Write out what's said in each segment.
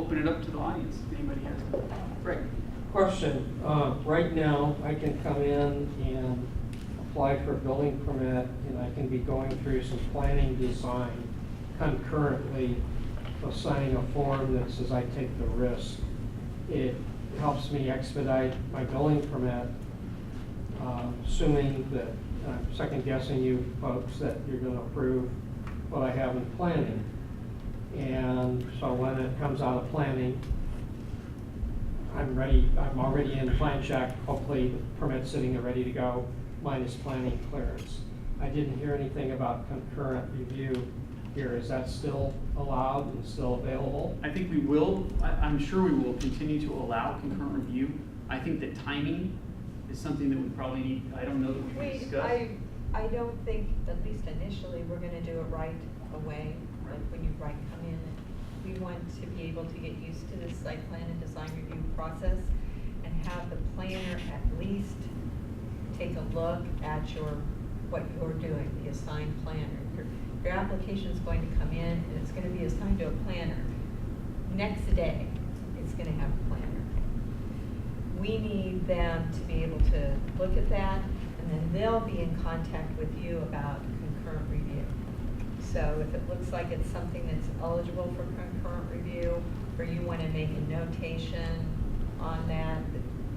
open it up to the audience if anybody has it. Greg. Question, right now, I can come in and apply for a building permit, and I can be going through some planning design concurrently of signing a form that says I take the risk. It helps me expedite my building permit, assuming that, I'm second guessing you folks that you're gonna approve what I have in planning. And so when it comes out of planning, I'm ready, I'm already in plan check, hopefully the permit's sitting there ready to go, minus planning clearance. I didn't hear anything about concurrent review here. Is that still allowed and still available? I think we will, I'm sure we will continue to allow concurrent review. I think that timing is something that we probably need, I don't know that we can discuss. I don't think, at least initially, we're gonna do it right away, like when you come in. We want to be able to get used to this site plan and design review process and have the planner at least take a look at what you're doing, the assigned planner. Your application is going to come in and it's going to be assigned to a planner. Next day, it's going to have a planner. We need them to be able to look at that, and then they'll be in contact with you about concurrent review. So if it looks like it's something that's eligible for concurrent review, or you want to make a notation on that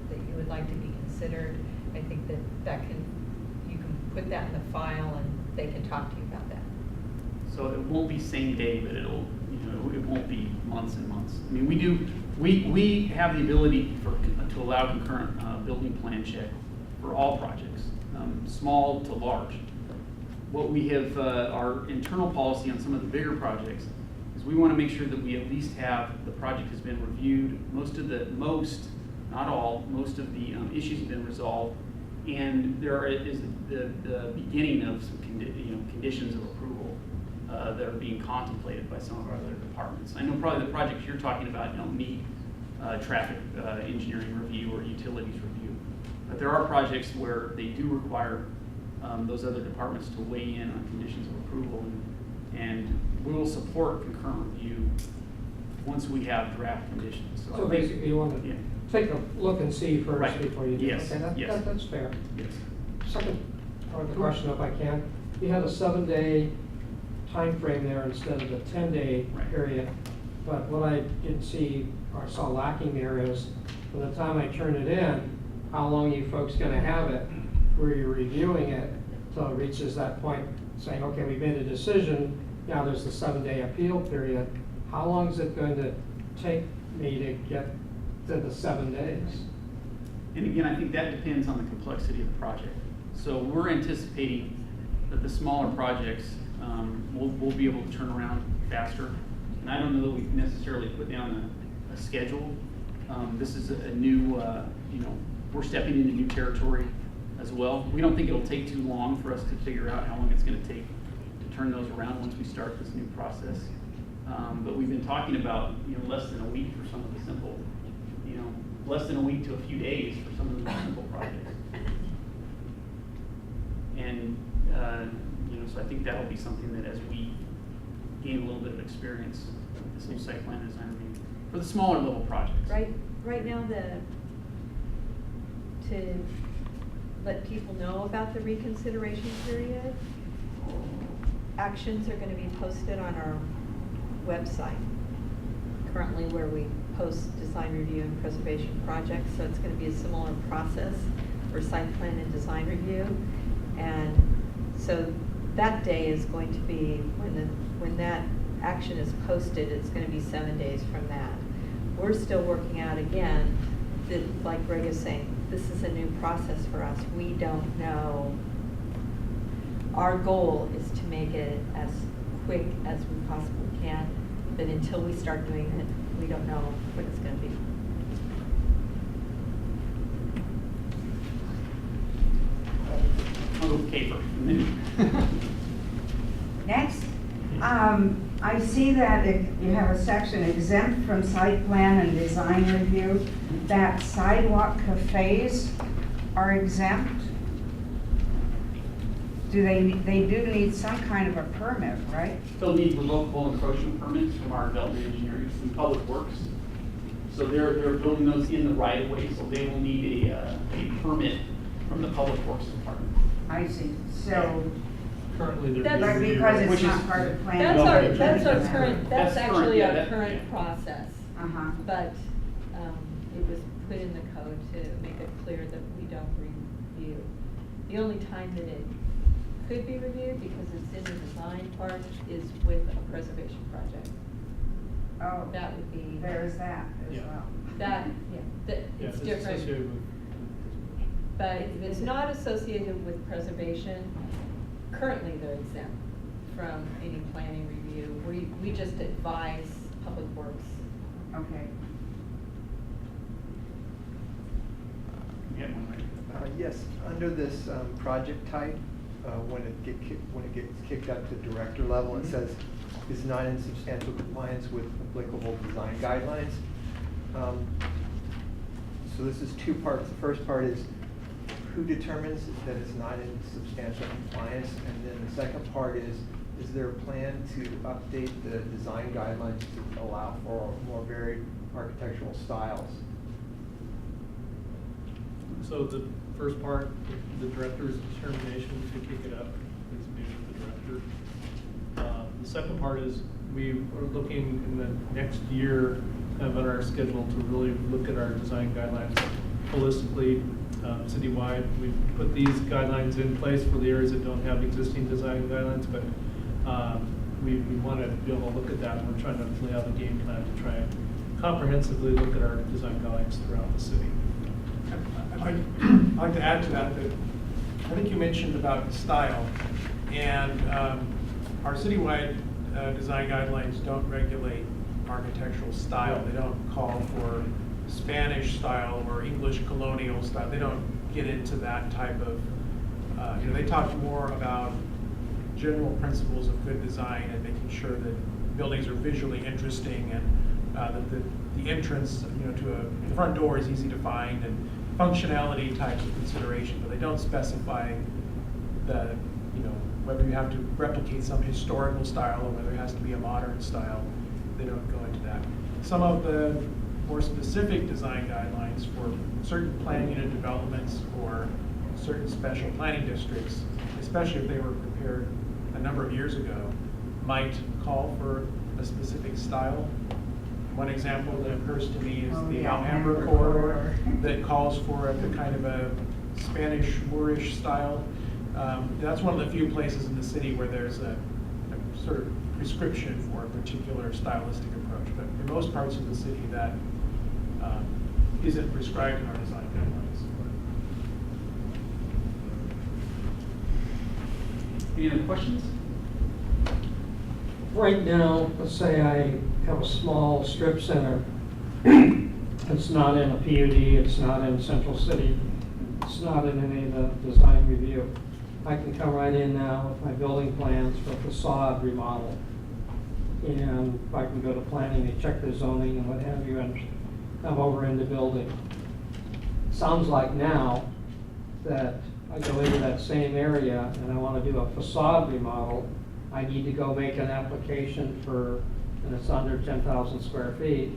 you would like to be considered, I think you can put that in the file and they can talk to you about that. So it won't be same day, but it won't be months and months. I mean, we have the ability to allow concurrent building plan check for all projects, small to large. What we have, our internal policy on some of the bigger projects is we want to make sure that we at least have the project has been reviewed, most, not all, most of the issues have been resolved, and there is the beginning of some conditions of approval that are being contemplated by some of our other departments. I know probably the projects you're talking about don't need traffic engineering review or utilities review, but there are projects where they do require those other departments to weigh in on conditions of approval, and we will support concurrent review once we have draft conditions. So basically you want to take a look and see first Right. before you do. Yes. Okay, Yes. that's fair. Yes. Second part of the question, if I can. You had a 7-day time frame there instead of the 10-day Right. period. But what I didn't see or saw lacking there is, from the time I turn it in, how long you folks gonna have it, where you're reviewing it till it reaches that point, saying, okay, we made a decision, now there's the 7-day appeal period. How long is it going to take me to get to the 7 days? And again, I think that depends on the complexity of the project. So we're anticipating that the smaller projects we'll be able to turn around faster. And I don't know that we've necessarily put down a schedule. This is a new, we're stepping into new territory as well. We don't think it'll take too long for us to figure out how long it's going to take to turn those around once we start this new process. But we've been talking about less than a week for some of the simple, less than a week to a few days for some of the more simple projects. And so I think that'll be something that as we gain a little bit of experience with this new site plan design review for the smaller level projects. Right now, to let people know about the reconsideration period, actions are going to be posted on our website, currently where we post design review and preservation projects. So it's going to be a similar process for site plan and design review. And so that day is going to be, when that action is posted, it's going to be 7 days from that. We're still working out, again, that, like Greg is saying, this is a new process for us. We don't know. Our goal is to make it as quick as we possibly can, but until we start doing it, we don't know what it's going to be. I'll go caper. Next, I see that you have a section exempt from site plan and design review, that sidewalk cafes are exempt. They do need some kind of a permit, right? They'll need revocable encroachment permits from our development engineers and public works. So they're building those in the right of way, so they will need a permit from the Public Works Department. I see, so, Currently, they're That's- being but because reviewed. it's Which not is- part of planning. That's our current, that's That's current, actually yeah, our that- current yeah. process. Uh-huh, But it was put in the code to make it clear that we don't review. The only time that it could be reviewed, because it's in the design part, is with a preservation project. oh, That would be, there's that as Yeah. well. that, Yeah, it's it's different. associated with- But if it's not associated with preservation, currently they're exempt from any planning review. We just advise Public Works. Okay, You get one right. Yes, under this project type, when it gets kicked up to director level, it says is not in substantial compliance with applicable design guidelines. So this is two parts. The first part is who determines that it's not in substantial compliance? And then the second part is there a plan to update the design guidelines to allow for more varied architectural styles? So the first part, the director's determination to kick it up is made with the director. The second part is we are looking in the next year, kind of on our schedule, to really look at our design guidelines holistically, citywide. We've put these guidelines in place for the areas that don't have existing design guidelines, but we want to be able to look at that, and we're trying to lay out a game plan to try and comprehensively look at our design guidelines throughout the city. I'd like to add to that, that I think you mentioned about style, and our citywide design guidelines don't regulate architectural style. They don't call for Spanish style or English colonial style. They don't get into that type of, they talk more about general principles of good design and making sure that buildings are visually interesting, and that the entrance, to the front door is easy to find, and functionality types of consideration, but they don't specify the, whether you have to replicate some historical style or whether it has to be a modern style. They don't go into that. Some of the more specific design guidelines for certain plan unit developments or certain special planning districts, especially if they were prepared a number of years ago, might call for a specific style. One example that occurs to me is the Alhambra corridor that calls for a kind of a Spanish Moorish style. That's one of the few places in the city where there's a sort of prescription for a particular stylistic approach. But in most parts of the city, that isn't prescribed in our design guidelines. Any other questions? Right now, let's say I have a small strip center. It's not in a PUD, it's not in Central City, it's not in any of the design review. I can come right in now with my building plans for facade remodel. And I can go to planning and check the zoning and what have you, and come over into building. Sounds like now that I go into that same area and I want to do a facade remodel, I need to go make an application for, and it's under 10,000 square feet.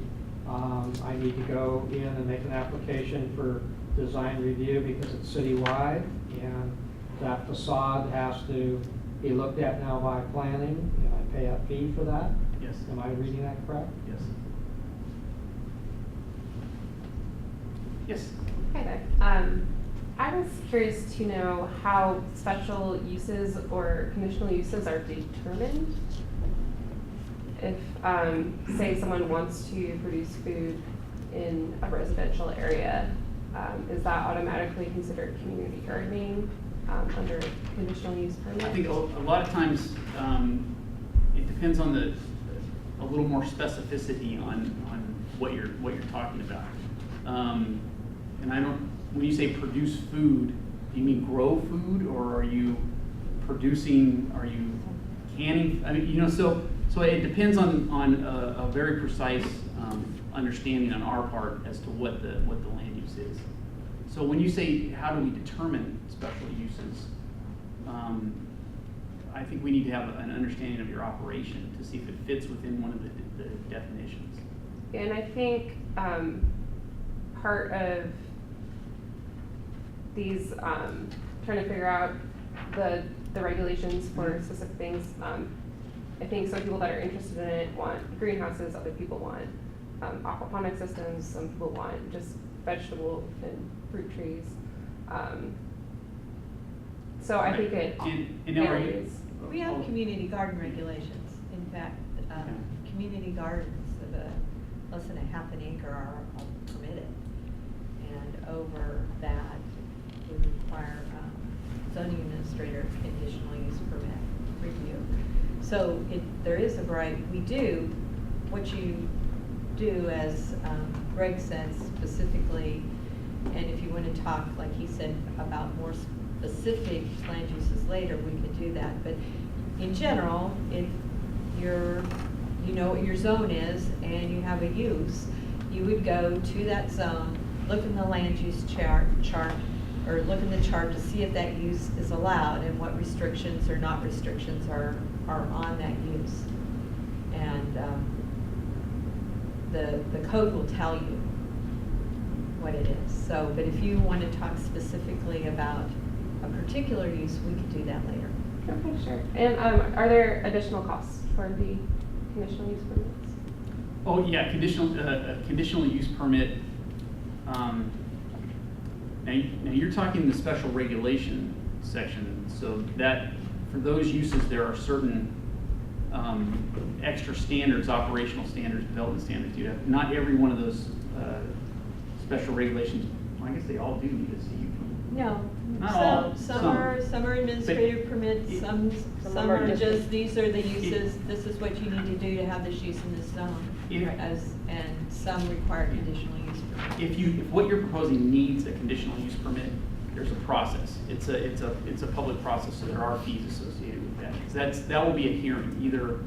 I need to go in and make an application for design review because it's citywide, and that facade has to be looked at now by planning, and I pay a fee for that. Yes. Am I reading that correct? Yes. Yes. Hi there. I was curious to know how special uses or conditional uses are determined. If, say, someone wants to produce food in a residential area, is that automatically considered community gardening under conditional use permit? I think a lot of times it depends on a little more specificity on what you're talking about. And I don't, when you say produce food, do you mean grow food, or are you producing? Are you canning? I mean, so it depends on a very precise understanding on our part as to what the land use is. So when you say how do we determine special uses, I think we need to have an understanding of your operation to see if it fits within one of the definitions. And I think part of these, trying to figure out the regulations for specific things, I think some people that are interested in it want greenhouses, other people want aquaponic systems, some people want just vegetable and fruit trees. So I think it And are you- varies. We have community garden regulations. In fact, community gardens of less than a half an acre are permitted. And over that, we require zoning administrator conditional use permit review. So there is a variety. We do, what you do, as Greg said specifically, and if you want to talk, like he said, about more specific land uses later, we can do that. But in general, if you know what your zone is and you have a use, you would go to that zone, look in the land use chart, or look in the chart to see if that use is allowed and what restrictions or not restrictions are on that use. And the code will tell you what it is. So, but if you want to talk specifically about a particular use, we could do that later. Okay, sure. And are there additional costs for the conditional use permits? Oh, yeah, conditional use permit. Now you're talking the special regulation section, so that, for those uses, there are certain extra standards, operational standards, development standards you have. Not every one of those special regulations, well, I guess they all do need a CUP. No, Not all, some are administrative permits, some are just, these are the uses, this is what you need to do to have this use in this zone. And some require conditional use permit. If what you're proposing needs a conditional use permit, there's a process. It's a public process, so there are fees associated with that. That will be a hearing. Either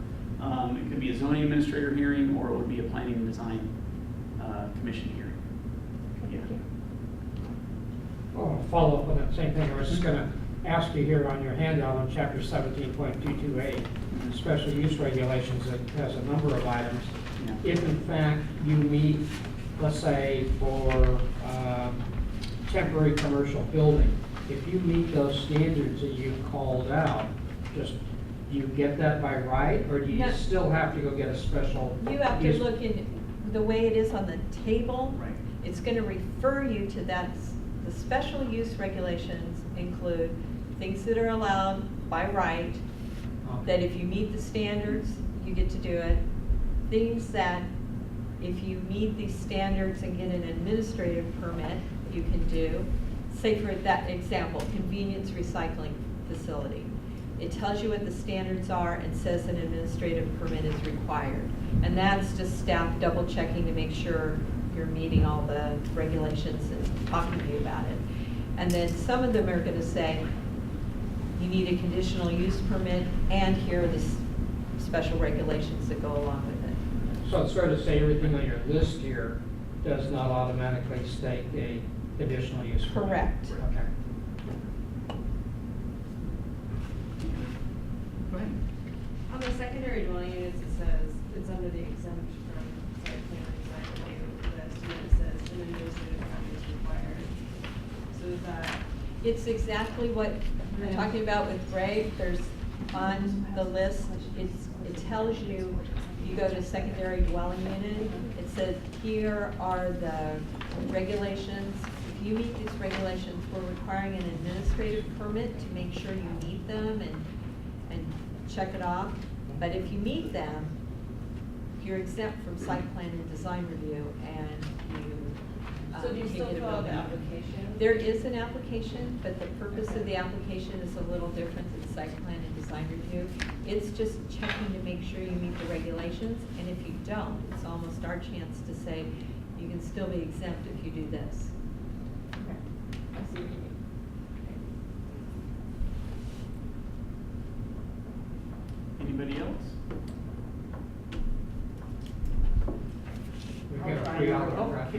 it could be a zoning administrator hearing, or it would be a planning and design commission hearing. Yeah. Well, I'll follow up on that same thing. I was just gonna ask you here on your handout on chapter 17.228, special use regulations, that has a number of items. Yeah. If in fact you meet, let's say for temporary commercial building, if you meet those standards that you called out, just, do you get that by right, or do you No. still have to go get a special? You have to use? look in, the way it is on the table, Right. it's gonna refer you to that. The special use regulations include things that are allowed by right, that if you meet the standards, you get to do it. Things that, if you meet these standards and get an administrative permit, you can do. Say for that example, convenience recycling facility. It tells you what the standards are and says an administrative permit is required. And that's just staff double checking to make sure you're meeting all the regulations and talking to you about it. And then some of them are gonna say, you need a conditional use permit, and here are the special regulations that go along with it. So it's fair to say everything on your list here does not automatically state a conditional use permit? Correct. Okay. Go ahead. On the secondary dwelling units, it says it's under the exempt from site plan and design review list, and then it says an administrative permit is required. So is that, It's exactly what we're talking about with Greg. There's on the list, it tells you, you go to secondary dwelling unit, it says here are the regulations. If you meet these regulations, we're requiring an administrative permit to make sure you meet them and check it off. But if you meet them, you're exempt from site plan and design review, and you so do you can still get a fill out the building. application? There is an application, but the purpose of the application is a little different than site plan and design review. It's just checking to make sure you meet the regulations, and if you don't, it's almost our chance to say, you can still be exempt if you do this. I see what you mean. Anybody else? We get a free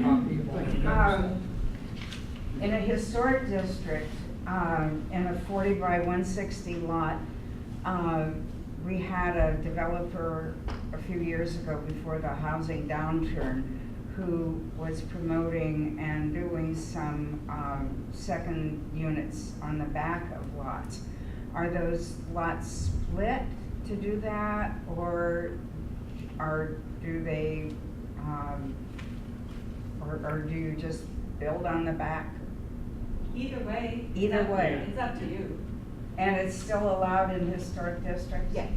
copy. In a historic district, in a 40 by 160 lot, we had a developer a few years ago before the housing downturn who was promoting and doing some second units on the back of lots. Are those lots split to do that, or do they, or do you just build on the back? Either way. Either way. It's up to you. And it's still allowed in historic districts? Yes.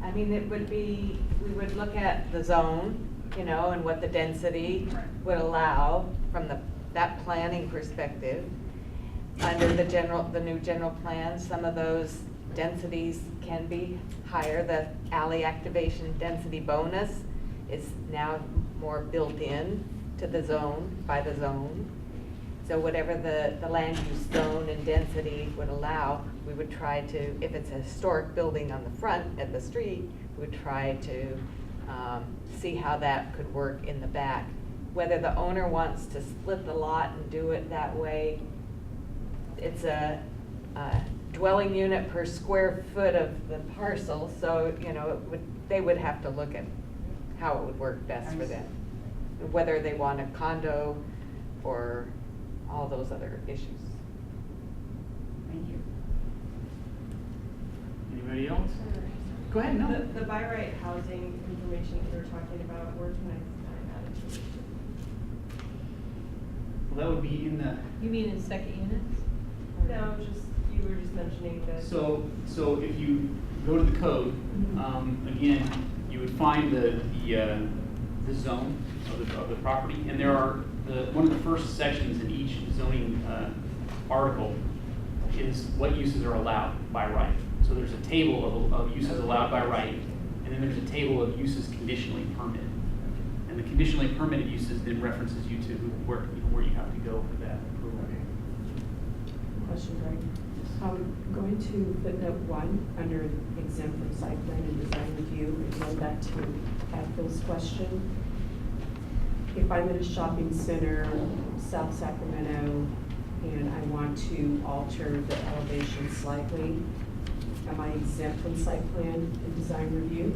I mean, it would be, we would look at the zone, you know, and what the density would allow from that planning perspective. Under the new general plan, some of those densities can be higher. The alley activation density bonus is now more built in to the zone, by the zone. So whatever the land use zone and density would allow, we would try to, if it's a historic building on the front at the street, we would try to see how that could work in the back. Whether the owner wants to split the lot and do it that way, it's a dwelling unit per square foot of the parcel, so, you know, they would have to look at how it would work best for them. Whether they want a condo or all those other issues. Thank you. Anybody else? Go ahead, no. The by right housing information that we were talking about, where can I find that information? Well, that would be in the, You mean in second units? No, just, you were just mentioning that. so if you go to the code, again, you would find the zone of the property, and there are one of the first sections in each zoning article is what uses are allowed by right. So there's a table of uses allowed by right, and then there's a table of uses conditionally permitted. And the conditionally permitted uses then references you to where you have to go for that approval. Question, Greg. Going to footnote 1 under exempt from site plan and design review, and going back to Phil's question. If I'm in a shopping center, South Sacramento, and I want to alter the elevation slightly, am I exempt from site plan and design review?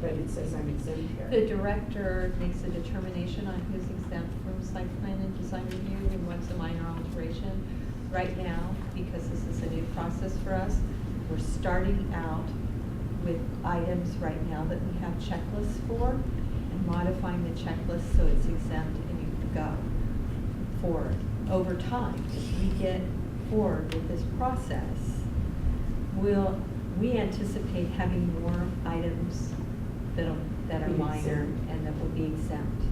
But it says I'm exempt here. The director makes a determination on who's exempt from site plan and design review and what's a minor alteration. Right now, because this is a new process for us, we're starting out with items right now that we have checklists for, and modifying the checklist so it's exempt and you can go forward. Over time, as we get forward with this process, we anticipate having more items that are minor and that will be exempt.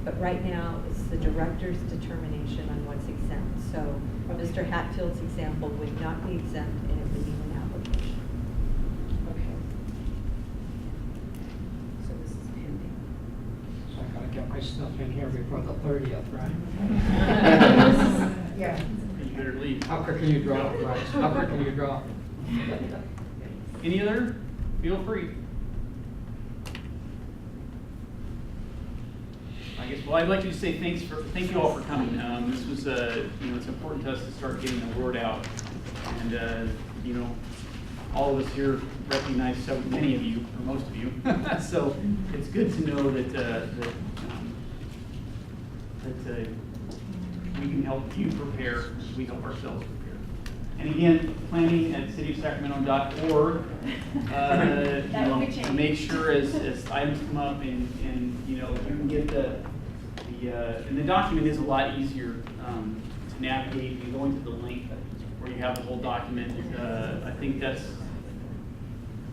But right now, it's the director's determination on what's exempt. So Mr. Hatfield's example would not be exempt and it would be an application. Okay. So this is pending. So I gotta get my stuff in here before the 30th, right? Yeah. You better leave. How quick can you draw, Bryce? How quick can you draw? Any other? Feel free. I guess, well, I'd like to say thank you all for coming. This was, it's important to us to start getting the word out. And, all of us here recognize so many of you, or most of you. So it's good to know that we can help you prepare as we help ourselves prepare. And again, planning at cityofsacramento.org, to make sure as items come up and you can get and the document is a lot easier to navigate. You can go into the link where you have the whole document. I think that's,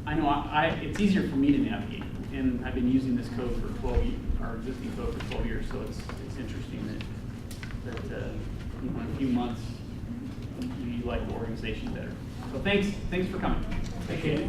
it's easier for me to navigate, and I've been using this code for 12 years, our existing code for 12 years, so it's interesting that in a few months you like the organization better. So thanks for coming. Appreciate it.